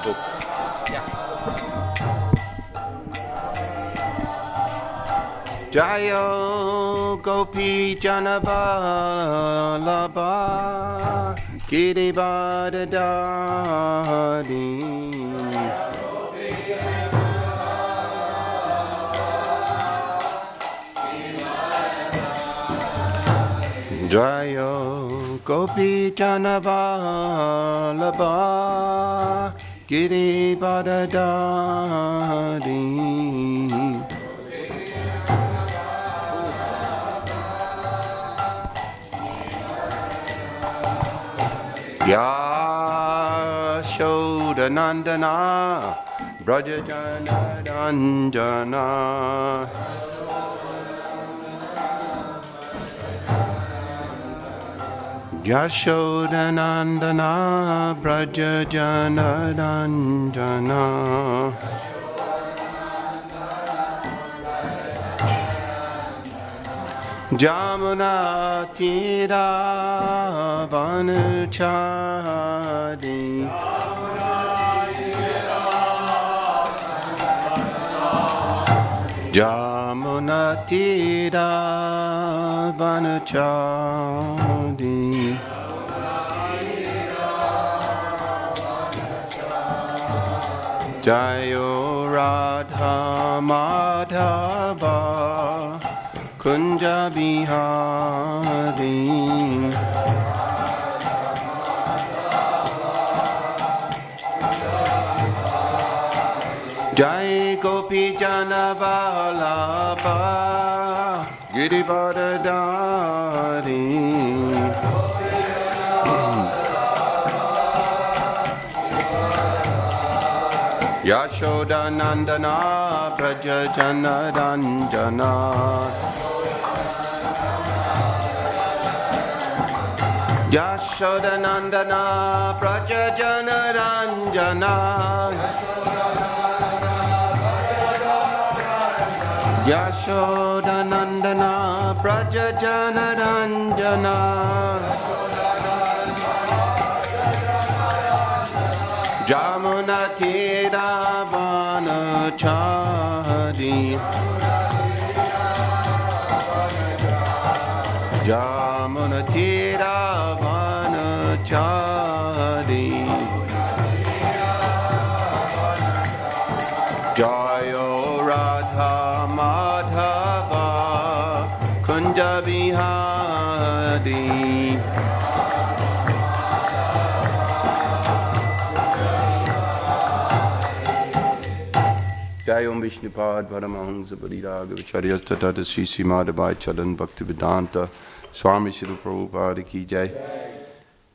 book. Yeah. Jayo Gopi Janavalabha Girivardhari Jayo Gopi Janavalabha Girivardhari Yashodanandana Brajajana Ranjana Yashodanandana Brajajana Ranjana Jamuna Tira Vanachari Jamuna Tira Vanachari Jayo Radha Madhava Kunja Bihari Jai Gopi Janavalabha Girivardhari Yashodanandana Brajajana Ranjana Yashodanandana Brajajana Ranjana Yashodanandana Brajajana Ranjana Jamuna Tira Vanachari Jamuna Tira Vanachari Jayo Radha Madhava Kunja Bihari Jai Om Vishnupad Paramahansa Pariraga Vicharyasta Tata Sri Srimad Charan Bhaktivedanta Swami Shri Prabhupada Ki Jai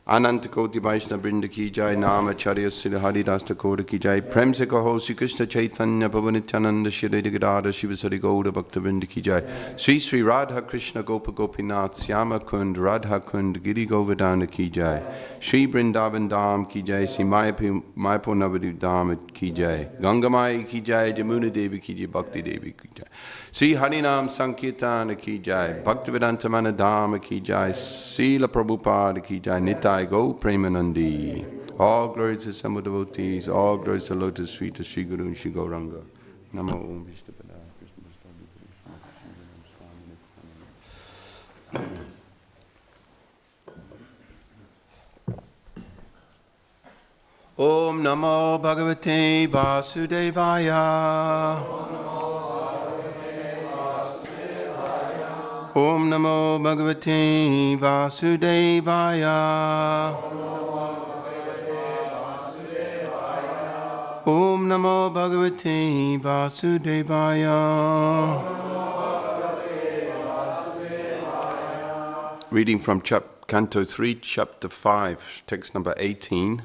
Ananta Koti Vaishnava Brinda Ki Jai Nama Acharya Sri Hari Rasta Koda Ki Jai Prem Se Kaho Sri Krishna Chaitanya Bhavanityananda Shri Gadada Shiva Sari Gauda Bhakta Brinda Ki Jai Sri Sri Radha Krishna Gopa Gopinath Syama Kund Radha Kund Giri Govardhana Ki Jai Shri Vrindavan Dham Ki Jai Sri Mayapur Navadip Dham Ki Jai Ganga Mai Ki Jai Jamuna Devi Ki Jai Bhakti Devi Ki Jai Sri Harinam Sankirtana Ki Jai Bhaktivedanta Manadhama Ki Jai Srila Prabhupada Ki Jai Nitai Go Premanandi All glories to some devotees All glories to Lotus Feet to Sri Guru and Sri Gauranga Namo Om Vishnu Om Namo Bhagavate Vasudevaya Om Namo Bhagavate Vasudevaya Om Namo Bhagavate Vasudevaya Reading from Canto 3, Chapter 5, text number 18.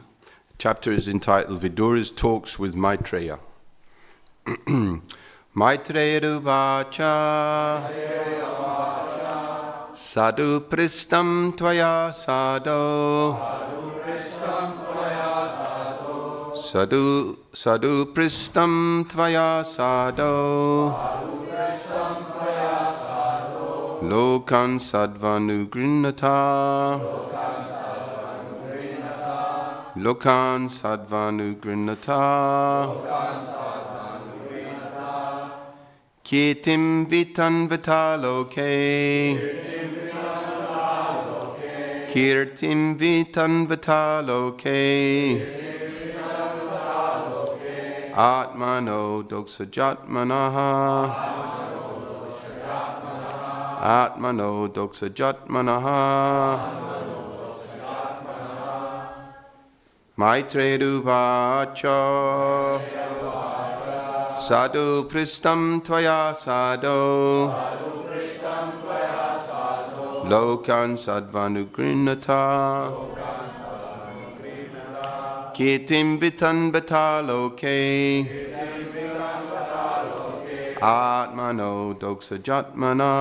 Chapter is entitled Vidura's Talks with Maitreya. Maitreya Uvacha Sadhu Pristam Tvaya Sadho Sadhu Pristam Tvaya Sadho Lokan Sadvanu Grinata Lokan Sadvanu Grinata Kirtim Vitan Vitaloke Kirtim Vitan Vitaloke Atmano Doksajatmanaha Atmano Doksajatmanaha Maitreya Sadhu Pristam Tvaya Sadhu Lokan Sadvanugrinata Kirtim Vitan Bataloke Atmano Doksajatmana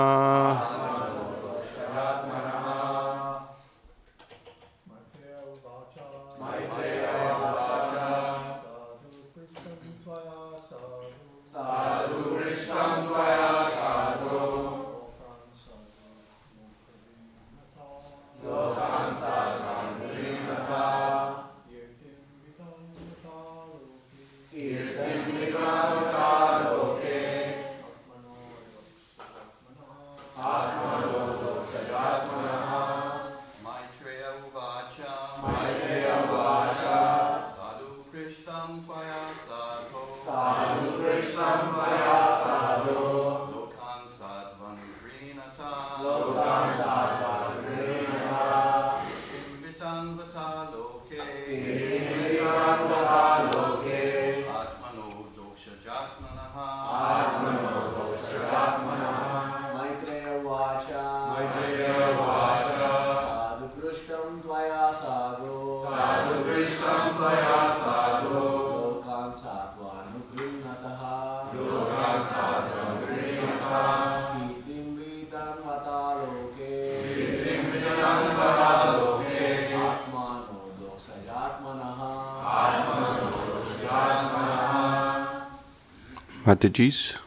Matajis.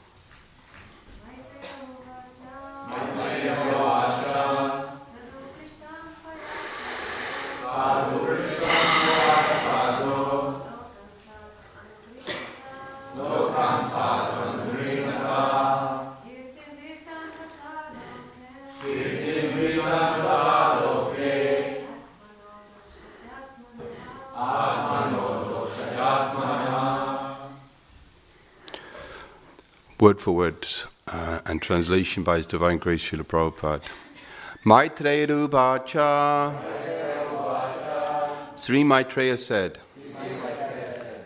Word for word and translation by His Divine Grace Srila Prabhupada. Maitreya Rupacha. Sri Maitreya said,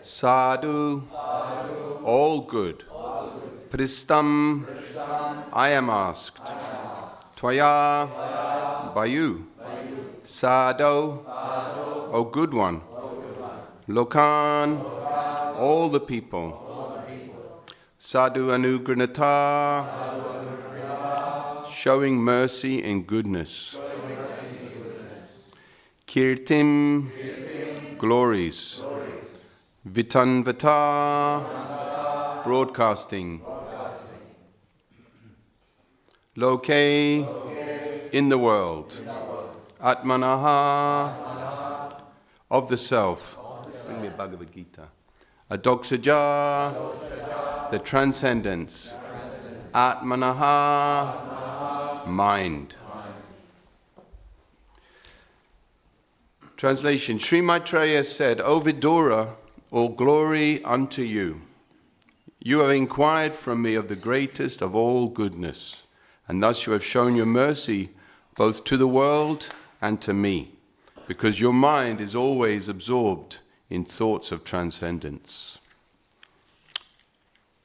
Sadhu, all good. Pristam, I am asked. Tvaya, by you. Sadhu, O good one. Lokan, all the people. Sadhu Anugranata, showing mercy and goodness. Kirtim, glories. Vitanvata, broadcasting. Loke, in the world. Atmanaha, of the self. Bring me a Bhagavad Gita. Adoksaja, the transcendence. Atmanaha, mind. Translation. Sri Maitreya said, O Vidura, all glory unto you. You have inquired from me of the greatest of all goodness, and thus you have shown your mercy both to the world and to me, because your mind is always absorbed in thoughts of transcendence.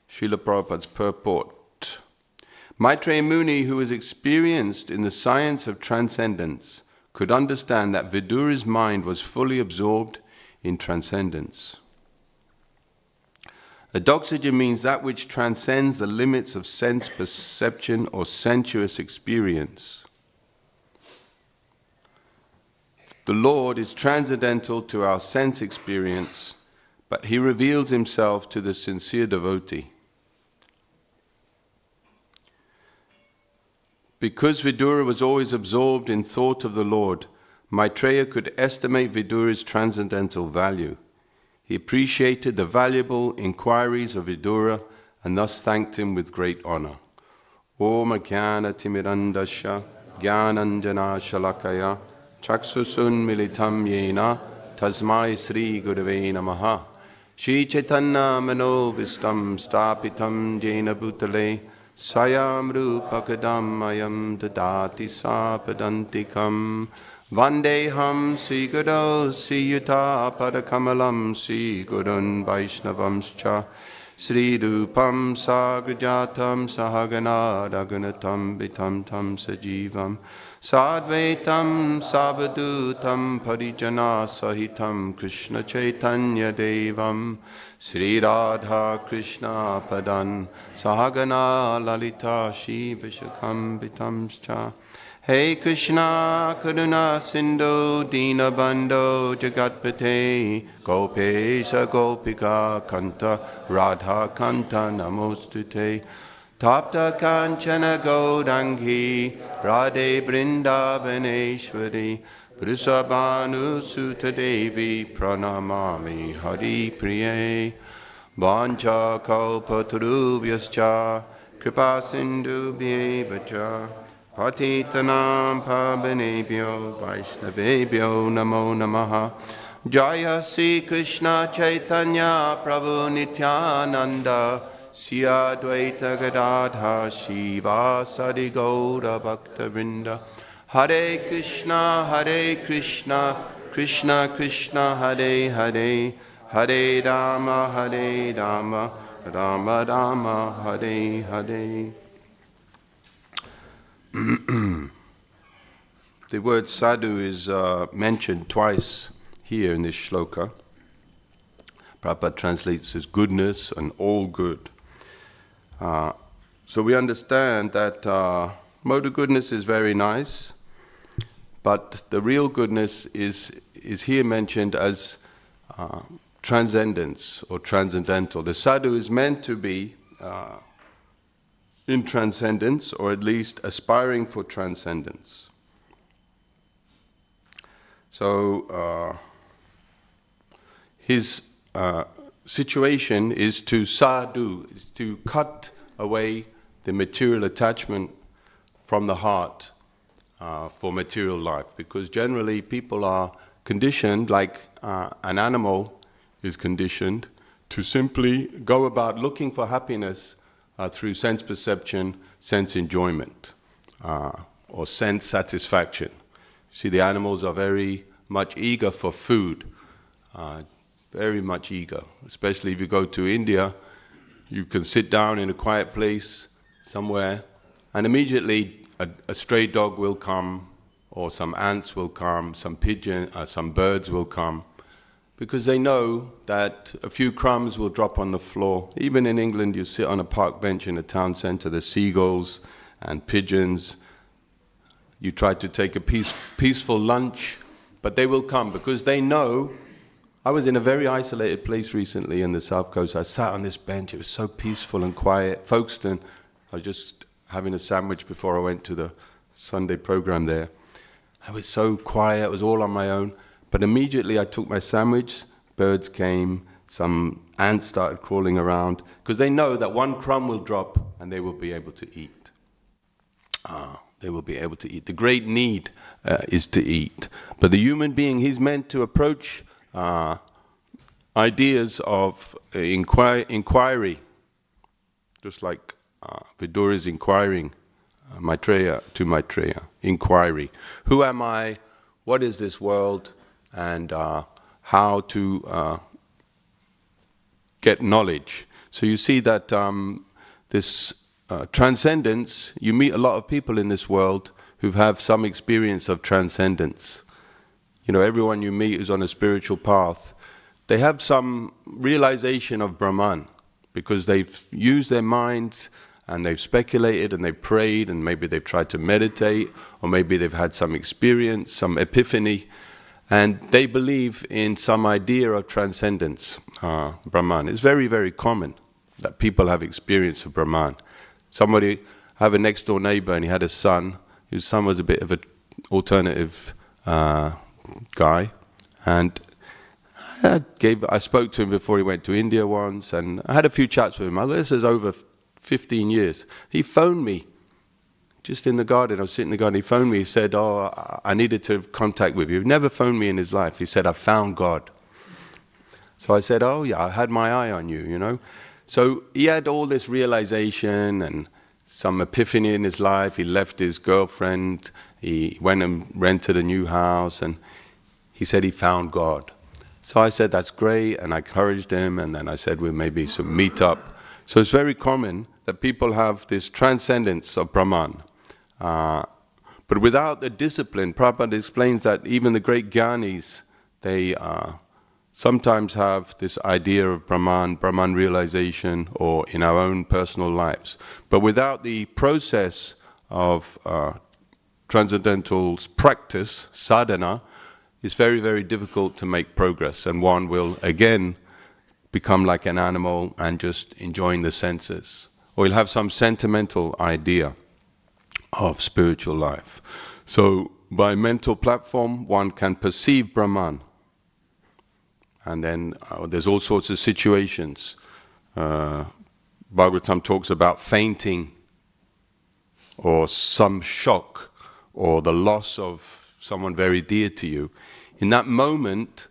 Srila Prabhupada's purport. Maitreya Muni, who was experienced in the science of transcendence, could understand that Vidura's mind was fully absorbed in transcendence. Adoksaja means that which transcends the limits of sense perception or sensuous experience. The Lord is transcendental to our sense experience, but He reveals Himself to the sincere devotee. Because Vidura was always absorbed in thought of the Lord, Maitreya could estimate Vidura's transcendental value. He appreciated the valuable inquiries of Vidura and thus thanked him with great honor. Om Jnana Timirandasya Jnananjana Shalakaya Chaksusun Militam Yena Tasmai Sri Gurave Namaha. Shri Chaitanya Manovistam Stapitam Jena Bhutale Sayam Rupakadam Ayam Dadati Sapadantikam Vandeham Sri Guru Sri Yuta Padakamalam Sri Gurun Vaishnavamscha Sri Rupam Sagrajatam Sahagana Raghunatam Vitam Tam Sajivam Sadvaitam Savadutam Parijana Sahitam Krishna Chaitanya Devam Sri Radha Krishna Padan Sahagana Lalita Shiva Shakam Vitamscha. Hey Krishna Karuna Sindhu Dina Bandho Jagatpate Gopesha Gopika Kanta Radha Kanta Namostute Tapta Kanchana Gaudangi Radhe Vrindavaneshwari Vrisabhanu Sutta Devi Pranamami Hari Priye Vancha Kalpatarubhyascha Kripa Sindhu Bhyevacha Patitanam Pavanebhyo Vaishnavebhyo Namo Namaha. Jaya Sri Krishna Chaitanya Prabhu Nityananda Sri Advaita Gadadhar Shiva Sadi Gaura Bhakta Vrinda. Hare Krishna Krishna Krishna Hare Hare Hare Rama Rama Rama Hare Hare. The word sadhu is mentioned twice here in this shloka. Prabhupada translates as goodness and all good. So we understand that mode of goodness is very nice, but the real goodness is here mentioned as transcendence or transcendental. The sadhu is meant to be in transcendence, or at least aspiring for transcendence. So his situation is to sadhu, is to cut away the material attachment from the heart for material life, because generally people are conditioned, like an animal is conditioned, to simply go about looking for happiness through sense perception, sense enjoyment, or sense satisfaction. See, the animals are very much eager for food, very much eager. Especially if you go to India, you can sit down in a quiet place somewhere, and immediately a stray dog will come, or some ants will come, some pigeon, some birds will come, because they know that a few crumbs will drop on the floor. Even in England, you sit on a park bench in a town centre, there's seagulls and pigeons. You try to take a peaceful lunch, but they will come because they know. I was in a very isolated place recently in the South Coast. I sat on this bench, it was so peaceful and quiet. Folkestone, I was just having a sandwich before I went to the Sunday program there. I was so quiet, it was all on my own. But immediately I took my sandwich, birds came, some ants started crawling around, because they know that one crumb will drop and they will be able to eat. They will be able to eat. The great need is to eat. But the human being, he's meant to approach ideas of inquiry, just like Vidura is inquiring Maitreya to Maitreya. Inquiry. Who am I? What is this world? And how to get knowledge. So you see that this transcendence, you meet a lot of people in this world who have some experience of transcendence. You know, everyone you meet who's on a spiritual path, they have some realization of Brahman, because they've used their minds and they've speculated and they've prayed, and maybe they've tried to meditate, or maybe they've had some experience, some epiphany, and they believe in some idea of transcendence, Brahman. It's very, very common that people have experience of Brahman. Somebody, I have a next door neighbor and he had a son, whose son was a bit of an alternative guy, and I spoke to him before he went to India once, and I had a few chats with him. This is over 15 years. He phoned me just in the garden. I was sitting in the garden. He phoned me. He said, "Oh, I needed to have contact with you." He never phoned me in his life. He said, "I found God." So I said, "Oh yeah, I had my eye on you, you know." So he had all this realization and some epiphany in his life. He left his girlfriend. He went and rented a new house, and he said he found God. So I said, "That's great," and I encouraged him, and then I said, "We'll maybe some meet up." So it's very common that people have this transcendence of Brahman. But without the discipline, Prabhupada explains that even the great Gyanis, they sometimes have this idea of Brahman realization, or in our own personal lives. But without the process of transcendental practice, sadhana, it's very, very difficult to make progress, and one will again become like an animal and just enjoying the senses. Or you'll have some sentimental idea of spiritual life. So by mental platform, one can perceive Brahman. And then there's all sorts of situations. Bhagavatam talks about fainting, or some shock, or the loss of someone very dear to you. In that moment,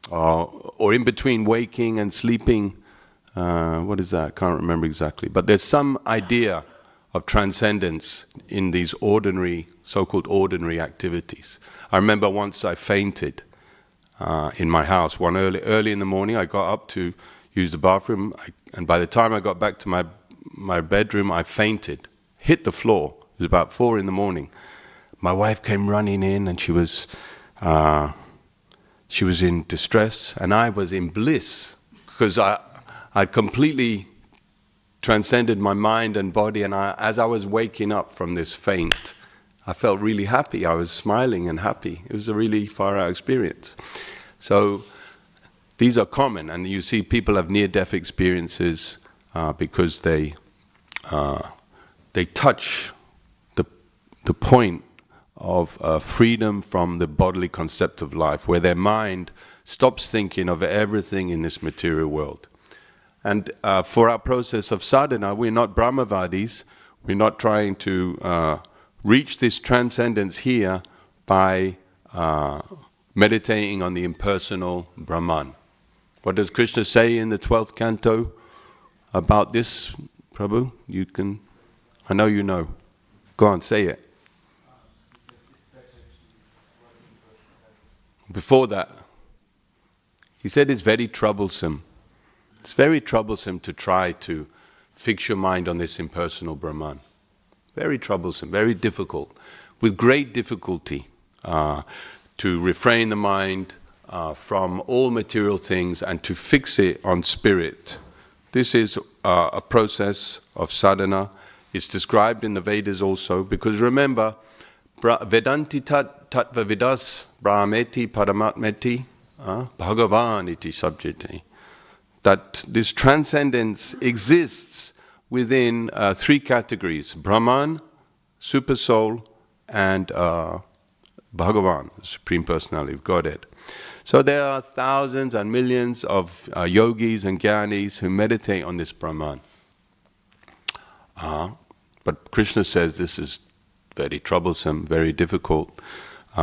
or in between waking and sleeping, what is that? I can't remember exactly. But there's some idea of transcendence in these ordinary, so-called ordinary activities. I remember once I fainted in my house. Early in the morning, I got up to use the bathroom, and by the time I got back to my bedroom, I fainted, hit the floor. It was about 4 in the morning. My wife came running in, and she was in distress, and I was in bliss, because I completely transcended my mind and body, and as I was waking up from this faint, I felt really happy. I was smiling and happy. It was a really far-out experience. So these are common, and you see people have near-death experiences because they touch the point of freedom from the bodily concept of life, where their mind stops thinking of everything in this material world. And for our process of sadhana, we're not Brahmavadis. We're not trying to reach this transcendence here by meditating on the impersonal Brahman. What does Krishna say in the 12th canto about this, Prabhu? I know you know. Go on, say it. Before that, he said it's very troublesome. It's very troublesome to try to fix your mind on this impersonal Brahman. Very troublesome, very difficult, with great difficulty to refrain the mind from all material things and to fix it on spirit. This is a process of sadhana. It's described in the Vedas also, because remember, Vedanti tattva vidas brahmeti paramatmeti bhagavan iti subjeti. That this transcendence exists within 3 categories: Brahman, Super Soul, and Bhagavan, the Supreme Personality of Godhead. So there are thousands and millions of yogis and jnanis who meditate on this Brahman. But Krishna says this is very troublesome, very difficult.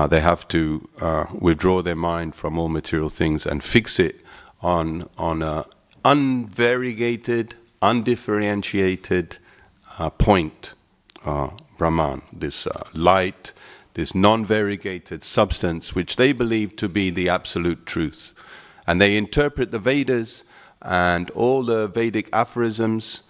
They have to withdraw their mind from all material things and fix it on a unvariegated, undifferentiated point, Brahman, this light, this non-variegated substance which they believe to be the absolute truth. And they interpret the Vedas and all the Vedic aphorisms,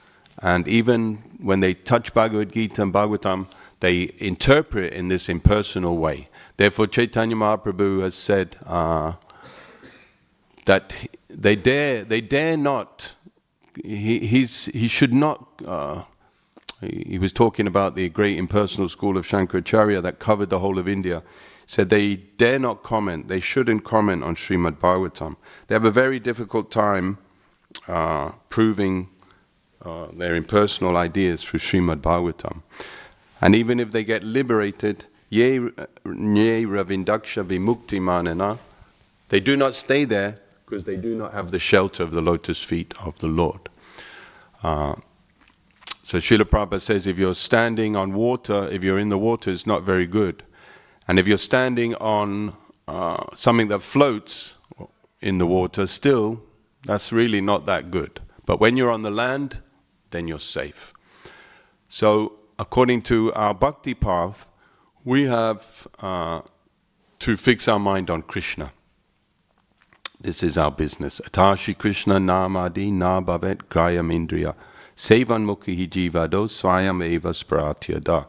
and even when they touch Bhagavad Gita and Bhagavatam, they interpret in this impersonal way. Therefore Chaitanya Mahaprabhu has said that they dare not, he should not, he was talking about the great impersonal school of Shankaracharya that covered the whole of India. Said they dare not comment, they shouldn't comment on Srimad Bhagavatam. They have a very difficult time proving their impersonal ideas through Srimad Bhagavatam. And even if they get liberated, Ye ravindaksha vimukti manana. They do not stay there because they do not have the shelter of the lotus feet of the Lord. So Srila Prabhupada says if you're standing on water, if you're in the water, it's not very good. And if you're standing on something that floats in the water, still, that's really not that good. But when you're on the land, then you're safe. So according to our bhakti path, we have to fix our mind on Krishna. This is our business. Atashi Krishna namadi na bhavet grayam indriya sevan mukhi jivado swayam eva spratyada.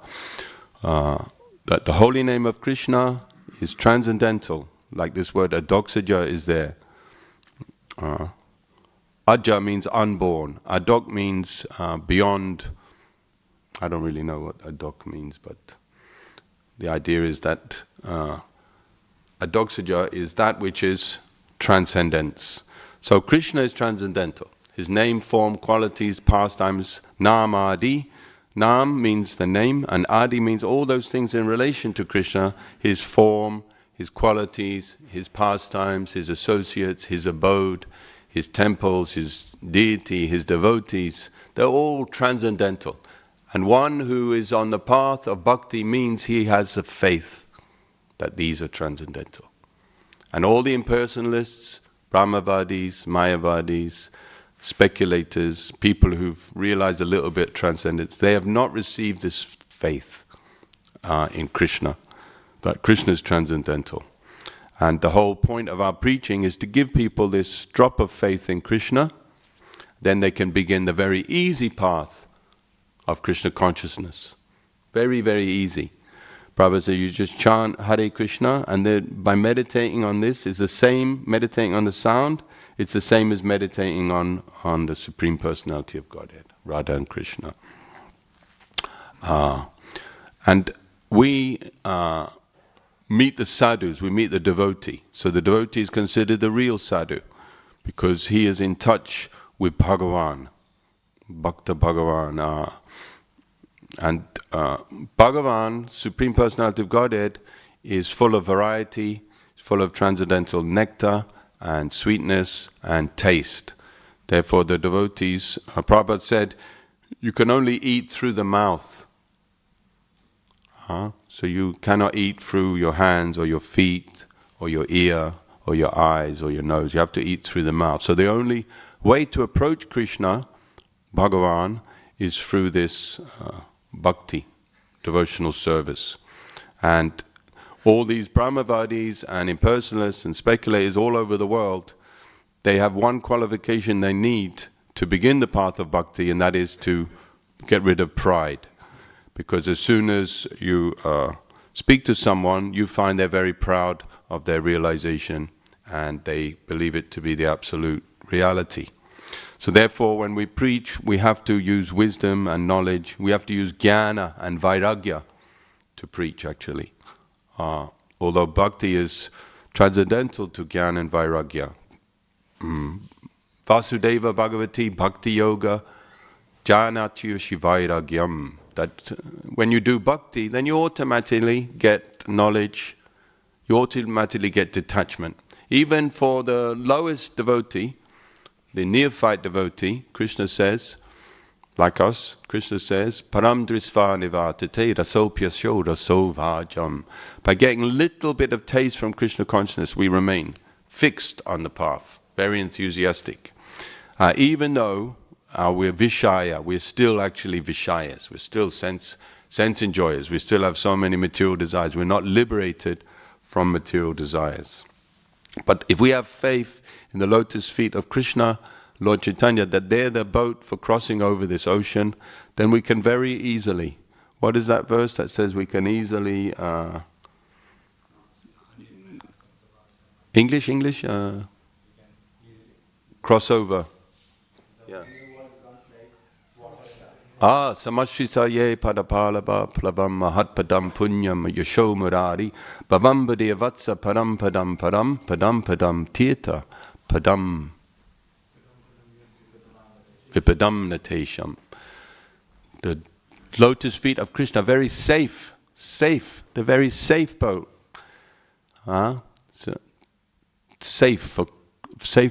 That the holy name of Krishna is transcendental, like this word adoksaja is there. Aja means unborn. Adok means beyond. I don't really know what adok means, but the idea is that adoksaja is that which is transcendence. So Krishna is transcendental. His name, form, qualities, pastimes, nam adi. Nam means the name, and adi means all those things in relation to Krishna, his form, his qualities, his pastimes, his associates, his abode, his temples, his deity, his devotees. They're all transcendental. And one who is on the path of bhakti means he has a faith that these are transcendental. And all the impersonalists, Brahmavadis, Mayavadis, speculators, people who've realized a little bit transcendence, they have not received this faith in Krishna, that Krishna is transcendental. And the whole point of our preaching is to give people this drop of faith in Krishna, then they can begin the very easy path of Krishna consciousness. Very, very easy. Prabhupada said you just chant Hare Krishna, and then by meditating on this is the same, meditating on the sound, it's the same as meditating on the Supreme Personality of Godhead, Radha and Krishna. And we meet the sadhus, we meet the devotee. So the devotee is considered the real sadhu, because he is in touch with Bhagavan, Bhakta Bhagavan. And Bhagavan, Supreme Personality of Godhead, is full of variety, full of transcendental nectar and sweetness and taste. Therefore the devotees, Prabhupada said, you can only eat through the mouth. So you cannot eat through your hands or your feet or your ear or your eyes or your nose. You have to eat through the mouth. So the only way to approach Krishna, Bhagavan, is through this bhakti, devotional service. And all these Brahmavadis and impersonalists and speculators all over the world, they have one qualification they need to begin the path of bhakti, and that is to get rid of pride. Because as soon as you speak to someone, you find they're very proud of their realization and they believe it to be the absolute reality. So therefore, when we preach, we have to use wisdom and knowledge. We have to use jnana and vairagya to preach, actually. Although bhakti is transcendental to jnana and vairagya. Vasudeva Bhagavati Bhakti Yoga Jnanatya Shivairagyam. That when you do bhakti, then you automatically get knowledge, you automatically get detachment. Even for the lowest devotee, the neophyte devotee, Krishna says, like us, Krishna says, Param drisva nivatate rasopyasyo rasovajam. By getting a little bit of taste from Krishna consciousness, we remain fixed on the path, very enthusiastic. Even though we're Vishaya, we're still actually Vishayas, we're still sense enjoyers, we still have so many material desires, we're not liberated from material desires. But if we have faith in the lotus feet of Krishna, Lord Chaitanya, that they're the boat for crossing over this ocean, then we can very easily, what is that verse that says we can easily, English, cross over. Yeah. Samashita ye padapalaba plavam mahatpadam punyam yasho murari bhavambade vatsa padam padam padam padam padam tirtha padam vipadam natesham. The lotus feet of Krishna are very safe Safe, the very safe boat. So safe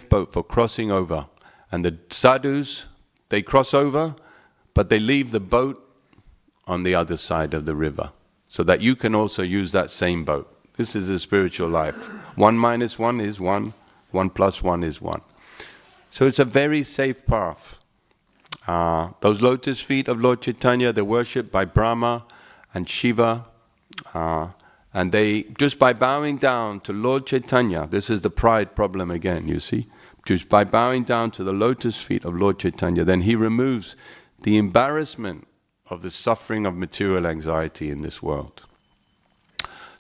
boat for crossing over. And the sadhus, they cross over, but they leave the boat on the other side of the river, so that you can also use that same boat. This is a spiritual life. 1 minus 1 is 1, 1 plus 1 is 1. So it's a very safe path. Those lotus feet of Lord Chaitanya, they're worshipped by Brahma and Shiva, and they, just by bowing down to Lord Chaitanya, this is the pride problem again, you see, just by bowing down to the lotus feet of Lord Chaitanya, then he removes the embarrassment of the suffering of material anxiety in this world.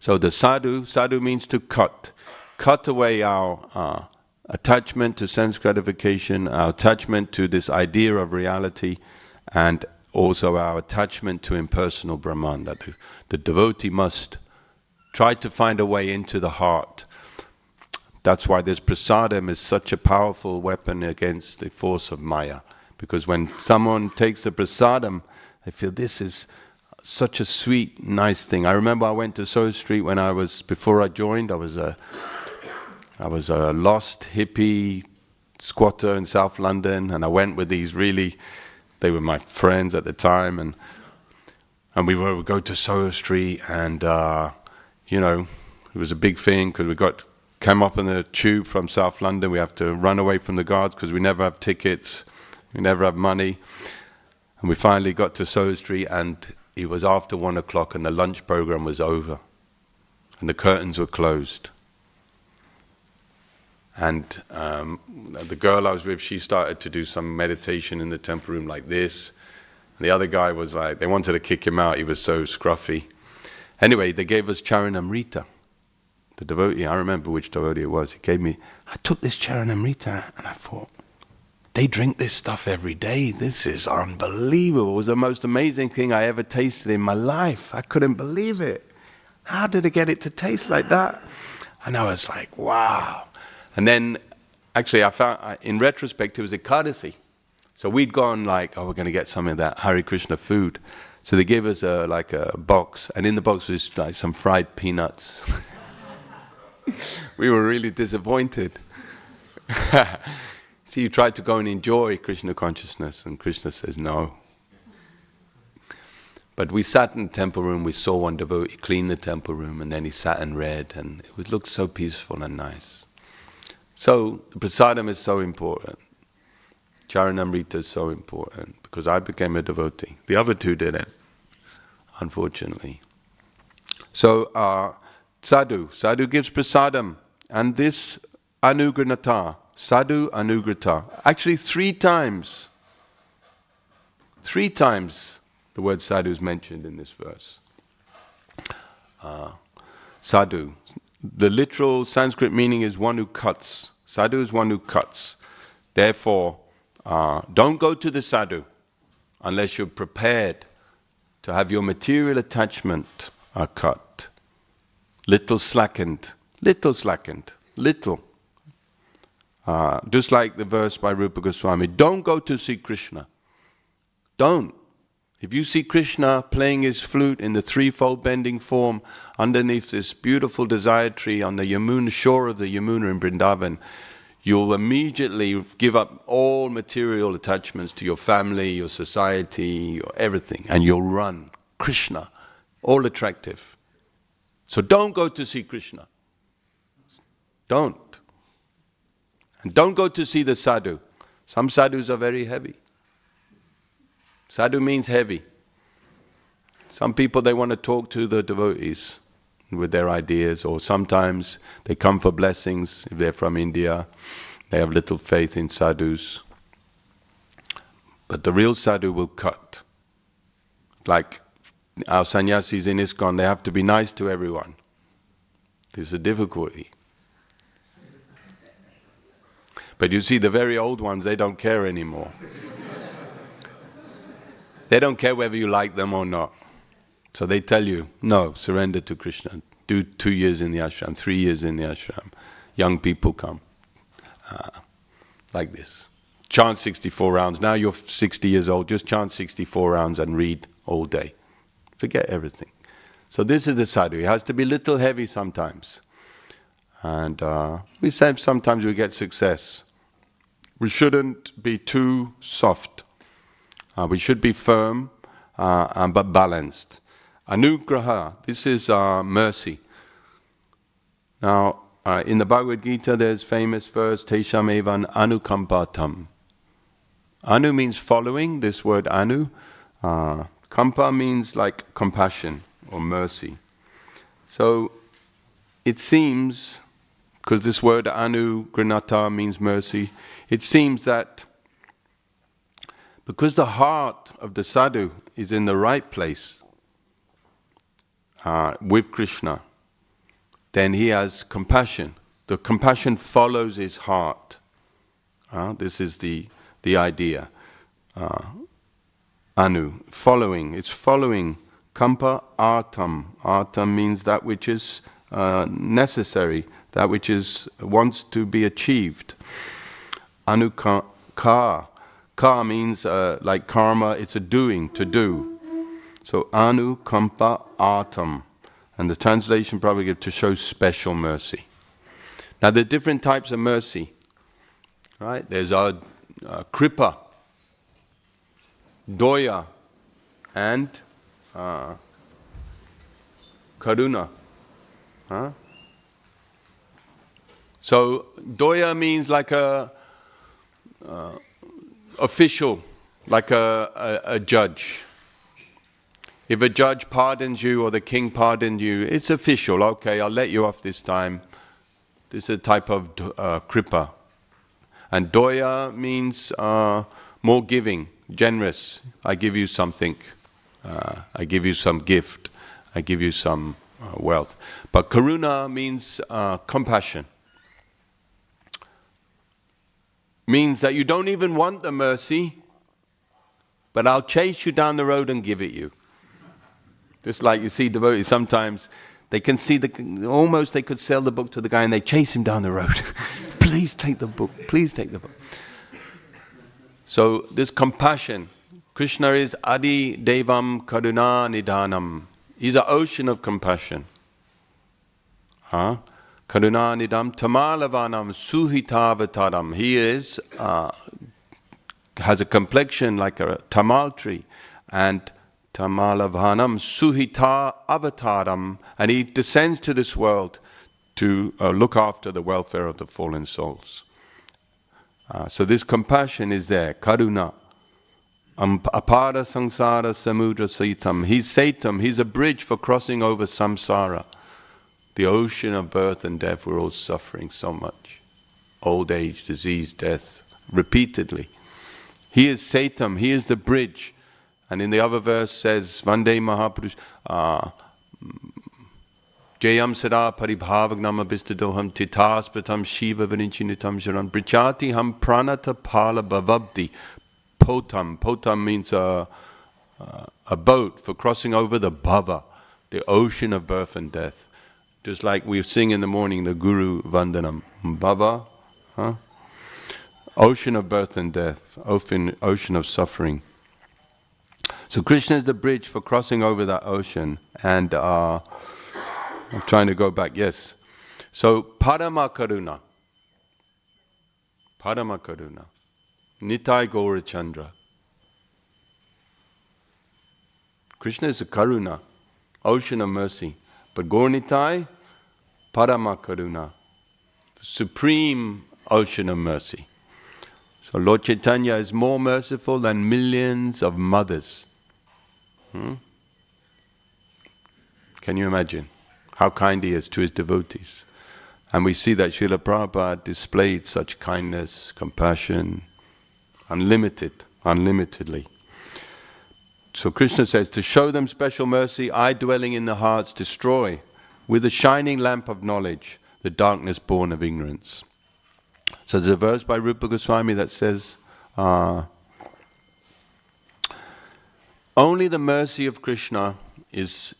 So the sadhu means to cut away our attachment to sense gratification, our attachment to this idea of reality, and also our attachment to impersonal Brahman, that the devotee must try to find a way into the heart. That's why this prasadam is such a powerful weapon against the force of Maya. Because when someone takes the prasadam, they feel this is such a sweet, nice thing. I remember I went to Soho Street before I joined, I was a lost hippie squatter in South London, and I went with these they were my friends at the time, and we would go to Soho Street, and it was a big thing because we came up on the tube from South London. We have to run away from the guards because we never have tickets, we never have money, and we finally got to Soho Street, and it was after 1 o'clock, and the lunch program was over, and the curtains were closed. And the girl I was with, she started to do some meditation in the temple room like this. And the other guy was like, they wanted to kick him out, he was so scruffy. Anyway, they gave us Charanamrita. The devotee, I remember which devotee it was, I took this Charanamrita and I thought, they drink this stuff every day, this is unbelievable. It was the most amazing thing I ever tasted in my life. I couldn't believe it. How did they get it to taste like that? And I was like, wow. And then, actually, I found, in retrospect, it was Ekadasi. So we'd gone like, we're going to get some of that Hare Krishna food. So they gave us a box, and in the box was like some fried peanuts. We were really disappointed. See, you try to go and enjoy Krishna consciousness, and Krishna says no. But we sat in the temple room, we saw one devotee clean the temple room, and then he sat and read, and it looked so peaceful and nice. So, the prasadam is so important. Charanamrita is so important, because I became a devotee. The other two didn't, unfortunately. So, sadhu gives prasadam, and this anugrata, sadhu anugrata. Actually, 3 times the word sadhu is mentioned in this verse. Sadhu. The literal Sanskrit meaning is one who cuts. Sadhu is one who cuts. Therefore, don't go to the sadhu unless you're prepared to have your material attachment cut. Little slackened. Just like the verse by Rupa Goswami, don't go to see Krishna. Don't. If you see Krishna playing his flute in the threefold bending form underneath this beautiful desire tree on the Yamuna, shore of the Yamuna in Vrindavan, you'll immediately give up all material attachments to your family, your society, your everything, and you'll run. Krishna, all attractive. So don't go to see Krishna. Don't. And don't go to see the sadhu. Some sadhus are very heavy. Sadhu means heavy. Some people, they want to talk to the devotees with their ideas, or sometimes they come for blessings if they're from India. They have little faith in sadhus. But the real sadhu will cut. Like our sannyasis in ISKCON, they have to be nice to everyone. This is a difficulty. But you see, the very old ones, they don't care anymore. They don't care whether you like them or not. So they tell you, no, surrender to Krishna. Do 2 years in the ashram, 3 years in the ashram. Young people come. Like this. Chant 64 rounds. Now you're 60 years old, just chant 64 rounds and read all day. Forget everything. So this is the sadhu. He has to be a little heavy sometimes. And we say sometimes we get success. We shouldn't be too soft. We should be firm but balanced. Anugraha, this is mercy. Now, in the Bhagavad Gita, there's famous verse, Tesham evan anukampatam. Anu means following, this word anu. Kampa means like compassion or mercy. So, it seems, because this word anu, granata, means mercy, it seems that because the heart of the sadhu is in the right place with Krishna, then he has compassion. The compassion follows his heart. This is the idea. Anu, following. It's following. Kampa artam. Artam means that which is necessary, that which wants to be achieved. Anukar. Ka means like karma, it's a doing, to do. So anu kampa artam. And the translation probably gives to show special mercy. Now there are different types of mercy. Right? There's kripa, doya, and karuna. So doya means like a official, like a judge. If a judge pardons you or the king pardons you, it's official. Okay, I'll let you off this time. This is a type of kripa. And doya means more giving, generous. I give you something. I give you some gift. I give you some wealth. But karuna means compassion. Means that you don't even want the mercy, but I'll chase you down the road and give it you. Just like you see devotees, sometimes they can see almost they could sell the book to the guy and they chase him down the road. Please take the book, please take the book. So this compassion, Krishna is Adi Devam Karuna Nidhanam. He's an ocean of compassion. Karuna Nidam Tamalavanam Suhitavataram. He has a complexion like a tamal tree, and Tamalavanam Suhita Avataram, and he descends to this world to look after the welfare of the fallen souls. So this compassion is there, Karuna. Apara Sangsara Samudra Saitam. He's Saitam, he's a bridge for crossing over samsara. The ocean of birth and death, we're all suffering so much. Old age, disease, death, repeatedly. He is Saitam, he is the bridge. And in the other verse says, Vande Mahapurush, Jayam Sada Paribhavagnam Abhistadoham Titaspatam Shiva Vinichinitam Sharan Brichati Ham Pranata Pala Bhavabdi Potam. Potam means a boat for crossing over the bhava, the ocean of birth and death. Just like we sing in the morning the Guru Vandanam. Bhava, ocean of birth and death, ocean of suffering. So Krishna is the bridge for crossing over that ocean. And I'm trying to go back, yes. So Parama Karuna. Parama Karuna. Nitai Gaurachandra. Krishna is a Karuna, ocean of mercy. But Gaur Nitai, Parama Karuna, the supreme ocean of mercy. So Lord Chaitanya is more merciful than millions of mothers. Can you imagine how kind he is to his devotees? And we see that Srila Prabhupada displayed such kindness, compassion, unlimitedly. So Krishna says, to show them special mercy, I dwelling in the hearts destroy with a shining lamp of knowledge the darkness born of ignorance. So there's a verse by Rupa Goswami that says, only the mercy of Krishna is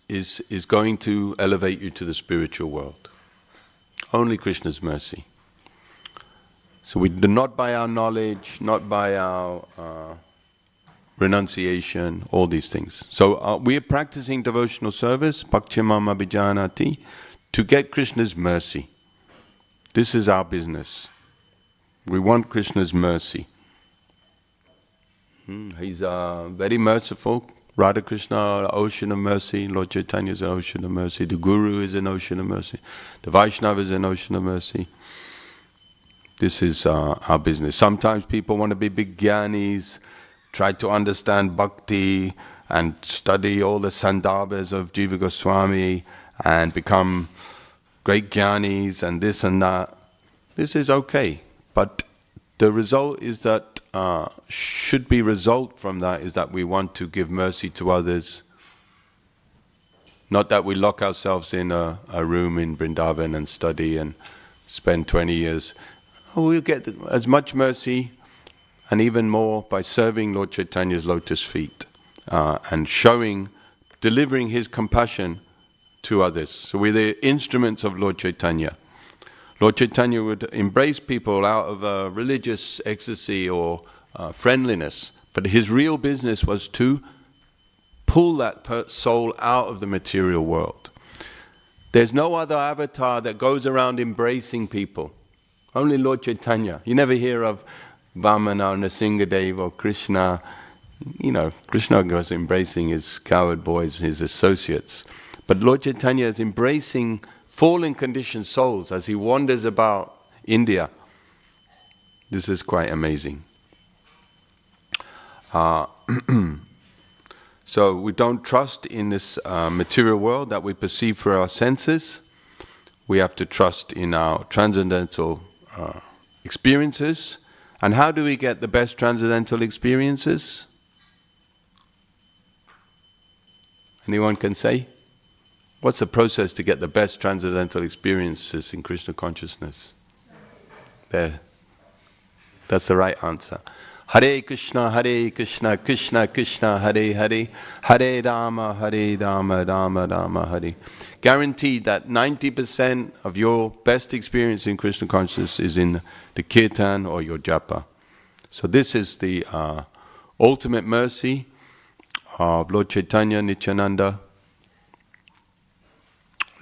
going to elevate you to the spiritual world. Only Krishna's mercy. So we do not by our knowledge, not by our renunciation, all these things. So we are practicing devotional service, bhaktimam abhijanati, to get Krishna's mercy. This is our business. We want Krishna's mercy. He's very merciful. Radha Krishna, an ocean of mercy. Lord Chaitanya is an ocean of mercy. The Guru is an ocean of mercy. The Vaishnava is an ocean of mercy. This is our business. Sometimes people want to be big jnanis, try to understand bhakti and study all the sandarbhas of Jiva Goswami and become great jnanis and this and that. This is okay, but the result is that should be result from that is that we want to give mercy to others. Not that we lock ourselves in a room in Vrindavan and study and spend 20 years. We'll get as much mercy and even more by serving Lord Chaitanya's lotus feet and delivering his compassion to others. So we're the instruments of Lord Chaitanya. Lord Chaitanya would embrace people out of religious ecstasy or friendliness, but his real business was to pull that soul out of the material world. There's no other avatar that goes around embracing people. Only Lord Chaitanya. You never hear of Vamana or Nrsingadeva or Krishna. You know, Krishna goes embracing his coward boys, his associates. But Lord Chaitanya is embracing fallen conditioned souls as he wanders about India. This is quite amazing. So we don't trust in this material world that we perceive through our senses. We have to trust in our transcendental experiences. And how do we get the best transcendental experiences? Anyone can say? What's the process to get the best transcendental experiences in Krishna consciousness? There. That's the right answer. Hare Krishna, Krishna Krishna, Hare Hare, Hare Rama, Rama Rama, Hare. Guaranteed that 90% of your best experience in Krishna consciousness is in the kirtan or your japa. So this is the ultimate mercy of Lord Chaitanya, Nityananda.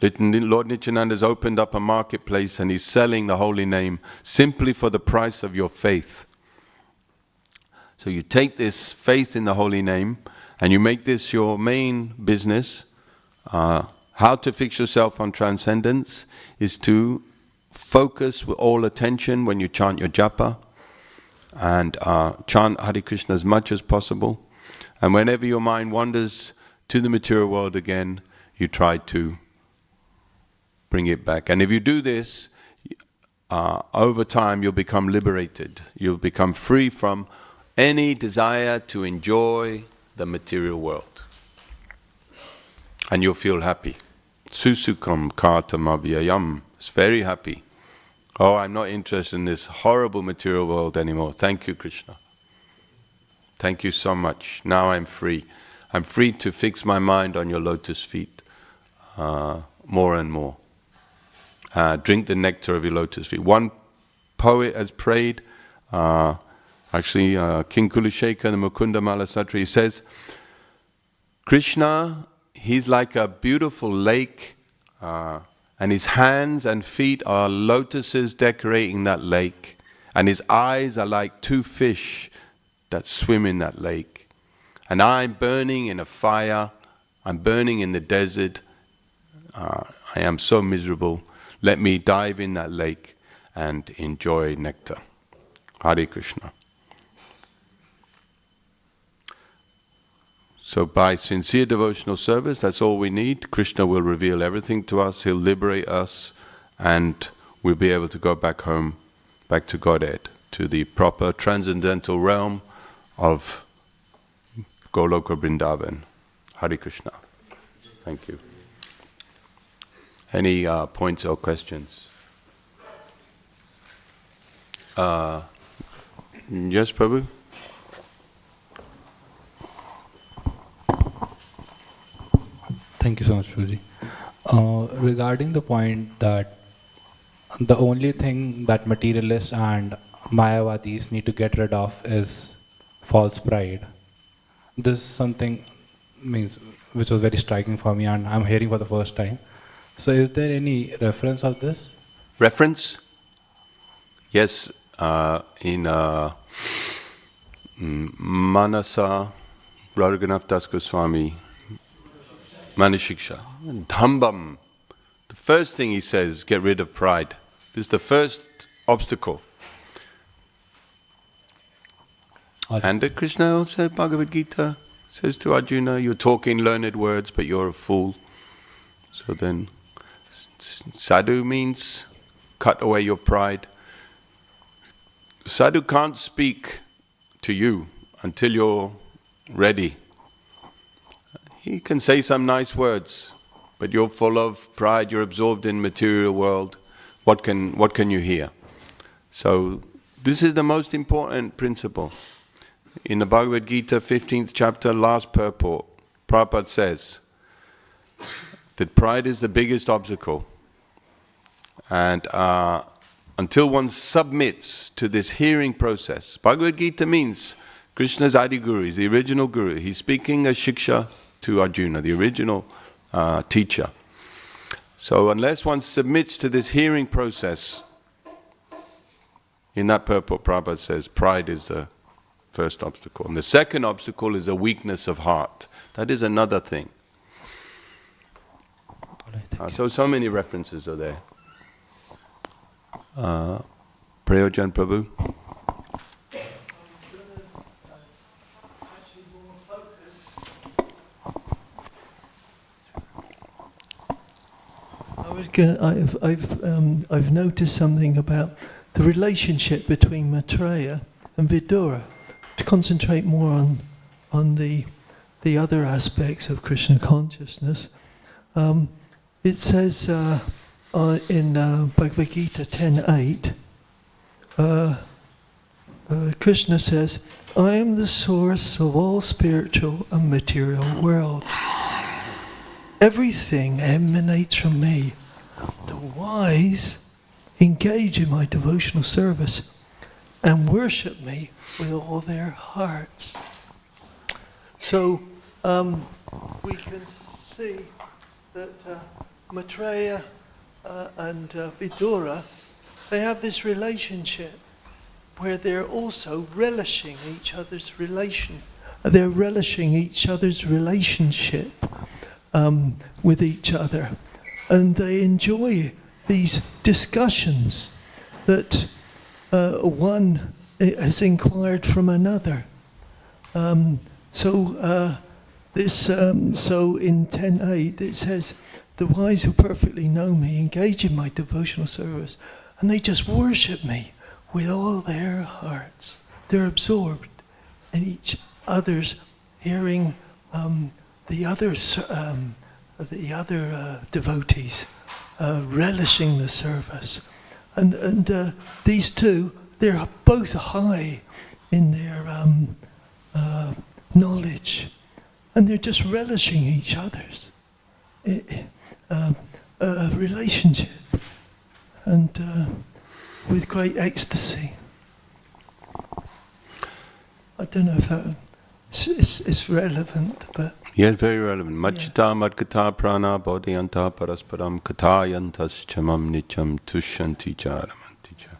Lord Nityananda has opened up a marketplace and he's selling the holy name simply for the price of your faith. So you take this faith in the holy name and you make this your main business. How to fix yourself on transcendence is to focus with all attention when you chant your japa and chant Hare Krishna as much as possible. And whenever your mind wanders to the material world again, you try to bring it back. And if you do this, over time you'll become liberated. You'll become free from any desire to enjoy the material world. And you'll feel happy. Susukam kartam avyayam. It's very happy. Oh, I'm not interested in this horrible material world anymore. Thank you, Krishna. Thank you so much. Now I'm free. I'm free to fix my mind on your lotus feet more and more. Drink the nectar of your lotus feet. One poet has prayed, King Kulashekar, the Mukunda Malasatri, he says, Krishna, he's like a beautiful lake, and his hands and feet are lotuses decorating that lake, and his eyes are like two fish that swim in that lake. And I'm burning in a fire, I'm burning in the desert, I am so miserable. Let me dive in that lake and enjoy nectar. Hare Krishna. So by sincere devotional service, that's all we need. Krishna will reveal everything to us, he'll liberate us, and we'll be able to go back home, back to Godhead, to the proper transcendental realm of Goloka Vrindavan. Hare Krishna. Thank you. Any points or questions? Yes, Prabhu? Thank you so much, Prabhuji. Regarding the point that the only thing that materialists and Mayavadis need to get rid of is false pride. this is something means which was very striking for me, and I'm hearing for the first time. So, is there any reference of this? Reference? Yes, in Manasa, Raghunath Das Goswami, Manashiksha, Dhambam. The first thing he says, get rid of pride. This is the first obstacle. And Krishna also, Bhagavad Gita, says to Arjuna, you're talking learned words, but you're a fool. So then, sadhu means cut away your pride. Sadhu can't speak to you until you're ready. He can say some nice words, but you're full of pride, you're absorbed in material world. What can you hear? So this is the most important principle. In the Bhagavad Gita, 15th chapter, last purport, Prabhupada says that pride is the biggest obstacle. And until one submits to this hearing process, Bhagavad Gita means Krishna's Adi Guru, he's the original Guru. He's speaking a Shiksha to Arjuna, the original teacher. So unless one submits to this hearing process, in that purport Prabhupada says pride is the first obstacle. And the second obstacle is a weakness of heart. That is another thing. So many references are there. Prayojan Prabhu. I've noticed something about the relationship between Maitreya and Vidura. To concentrate more on the other aspects of Krishna consciousness, it says in Bhagavad Gita 10.8, Krishna says, "I am the source of all spiritual and material worlds. Everything emanates from me. The wise engage in my devotional service and worship me with all their hearts." So we can see that Maitreya and Vidura, they have this relationship where they're also relishing each other's relation. They're relishing each other's relationship with each other, and they enjoy these discussions that one has inquired from another. So in 10.8 it says, "The wise who perfectly know me engage in my devotional service, and they just worship me with all their hearts." They're absorbed in each other's hearing, the other devotees relishing the service, and these two, they're both high in their knowledge, and they're just relishing each other's relationship, and with great ecstasy. I don't know if that is relevant, but yes, very relevant. Machita madkata prana bodhiyanta parasparam katayantas chamam nicham tushanti charamanti cha.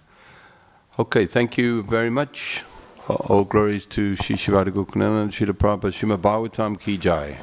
Okay, thank you very much. All glories to Shri Shivada Gokulananda, Srila Prabhupada, Srimad Bhagavatam ki jai.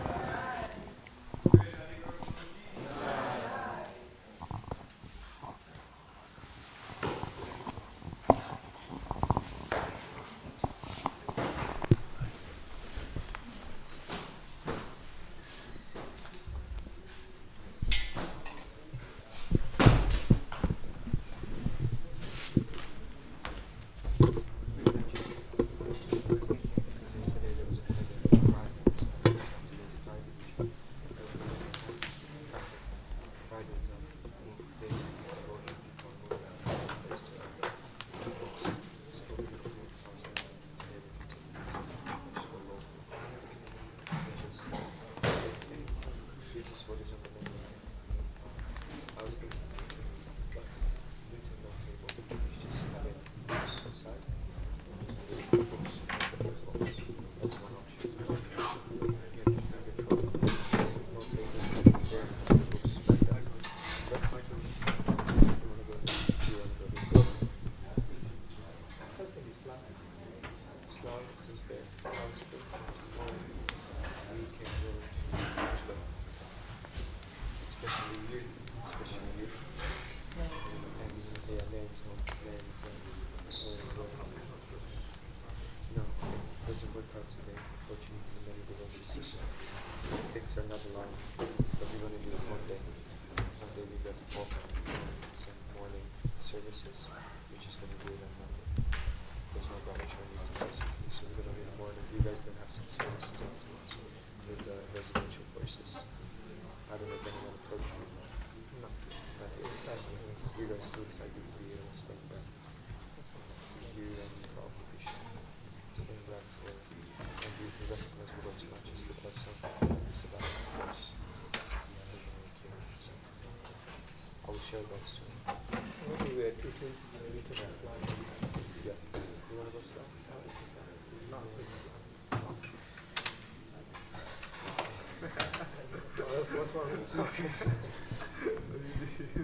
services, which is going to do it on Monday. There's no dormitory meeting basically, so we're going to be more than you guys then have some services afterwards with the residential courses. I don't know if anyone approached you. No. But you guys looks like you could be able to stay back. You and probably should stay back for, and you the rest of us will go to Manchester plus some sabbatical course. I will share that soon. Maybe we are two things, maybe to that line. Yeah. You want to go start? No. What's wrong with smoking?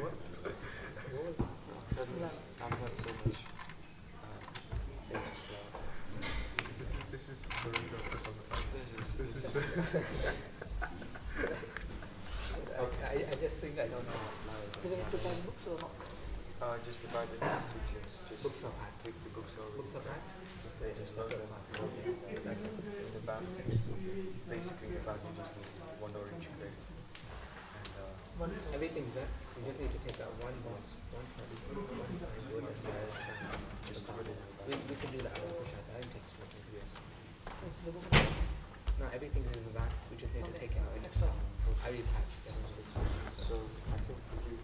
What? That means I'm not so much into Slav. This is for personified. Okay, I just think I don't know how flowers. You're going to buy books or not? Just divide it into two teams. Just books of art. Pick the books over. Books of art? They just look at them. In the back, basically in the back you just need one orange crate. And everything's there. You just need to take out one box, one time, just to put it in the back. We can do that. I'll push out that. It takes 14 years. No, everything's in the back. We just need to take it out. I already packed. So I think for you,